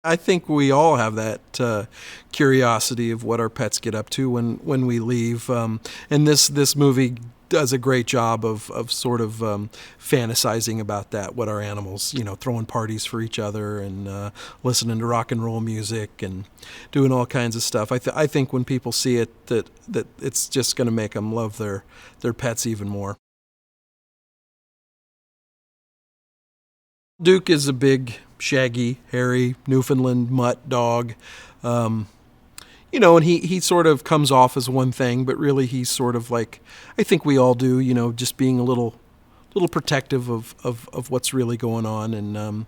I think we all have that curiosity of what our pets get up to when we leave. And this movie does a great job of sort of fantasizing about that, what our animals, throwing parties for each other and listening to rock and roll music and doing all kinds of stuff. I think when people see it, that it's just going to make them love their pets even more. Duke is a big, shaggy, hairy Newfoundland mutt dog. And he sort of comes off as one thing, but really he's sort of like, I think we all do, just being a little protective of what's really going on. And,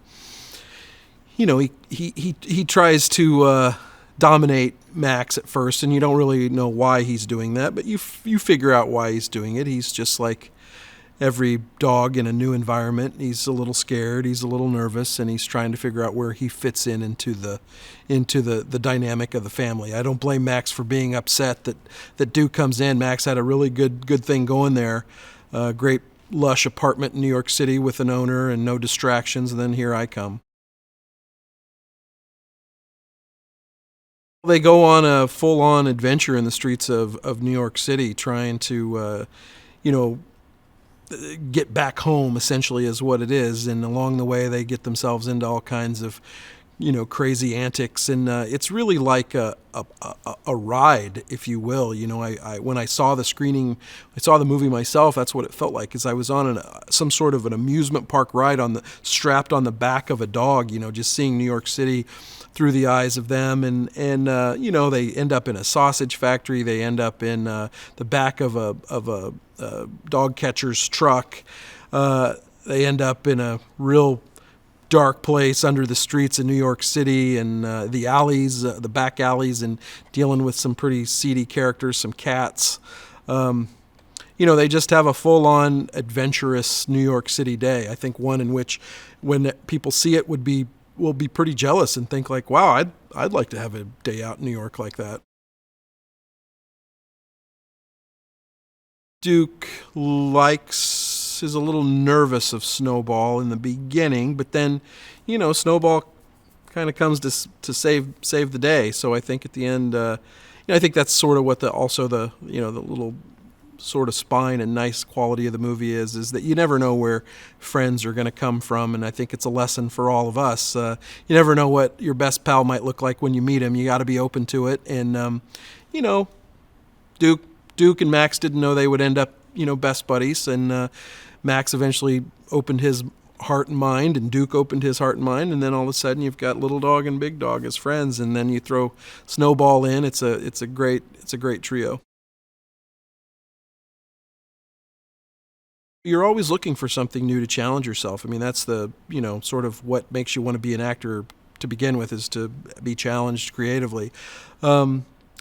he tries to dominate Max at first, and you don't really know why he's doing that, but you figure out why he's doing it. He's just like every dog in a new environment. He's a little scared, he's a little nervous, and he's trying to figure out where he fits into the dynamic of the family. I don't blame Max for being upset that Duke comes in. Max had a really good thing going there. Great lush apartment in New York City with an owner and no distractions, and then here I come. They go on a full-on adventure in the streets of New York City, trying to, get back home, essentially, is what it is. And along the way, they get themselves into all kinds of, crazy antics. And it's really like a ride, if you will. When I saw the screening, I saw the movie myself, that's what it felt like, is I was on some sort of an amusement park ride strapped on the back of a dog, just seeing New York City through the eyes of them, and they end up in a sausage factory. They end up in the back of a dog catcher's truck. They end up in a real dark place under the streets of New York City, and the alleys, the back alleys, and dealing with some pretty seedy characters, some cats. They just have a full-on adventurous New York City day. I think one in which, when people see it, will be pretty jealous and think like, wow, I'd like to have a day out in New York like that. Duke is a little nervous of Snowball in the beginning, but then, Snowball kind of comes to save the day. So I think at the end, I think that's sort of what the little sort of spine and nice quality of the movie is that you never know where friends are going to come from, and I think it's a lesson for all of us. You never know what your best pal might look like when you meet him. You got to be open to it, and Duke and Max didn't know they would end up best buddies, and Max eventually opened his heart and mind, and Duke opened his heart and mind, and then all of a sudden you've got little dog and big dog as friends, and then you throw Snowball in. It's a great trio. You're always looking for something new to challenge yourself. I mean, that's the, sort of what makes you want to be an actor to begin with, is to be challenged creatively.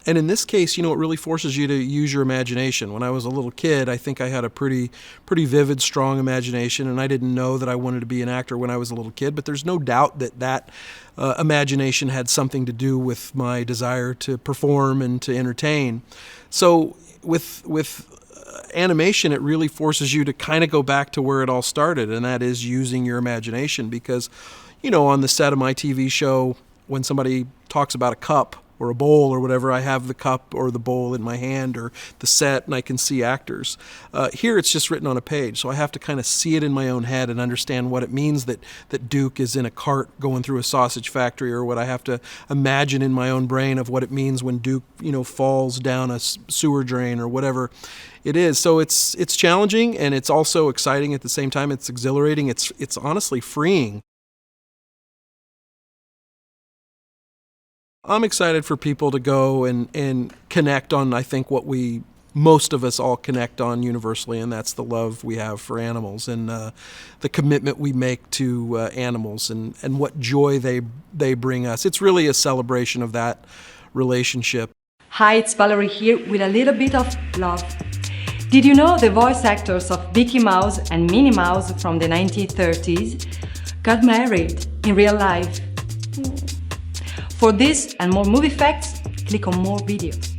And in this case, it really forces you to use your imagination. When I was a little kid, I think I had a pretty vivid, strong imagination, and I didn't know that I wanted to be an actor when I was a little kid, but there's no doubt that imagination had something to do with my desire to perform and to entertain. So with animation, it really forces you to kind of go back to where it all started, and that is using your imagination. Because, on the set of my TV show, when somebody talks about a cup or a bowl or whatever, I have the cup or the bowl in my hand, or the set, and I can see actors. Here it's just written on a page, so I have to kind of see it in my own head and understand what it means that Duke is in a cart going through a sausage factory, or what I have to imagine in my own brain of what it means when Duke, falls down a sewer drain, or whatever it is. So it's challenging, and it's also exciting at the same time. It's exhilarating. It's honestly freeing. I'm excited for people to go and connect on, I think, what most of us all connect on universally, and that's the love we have for animals, and the commitment we make to animals, and what joy they bring us. It's really a celebration of that relationship. Hi, it's Valerie here with a little bit of love. Did you know the voice actors of Mickey Mouse and Minnie Mouse from the 1930s got married in real life? For this and more movie facts, click on more videos.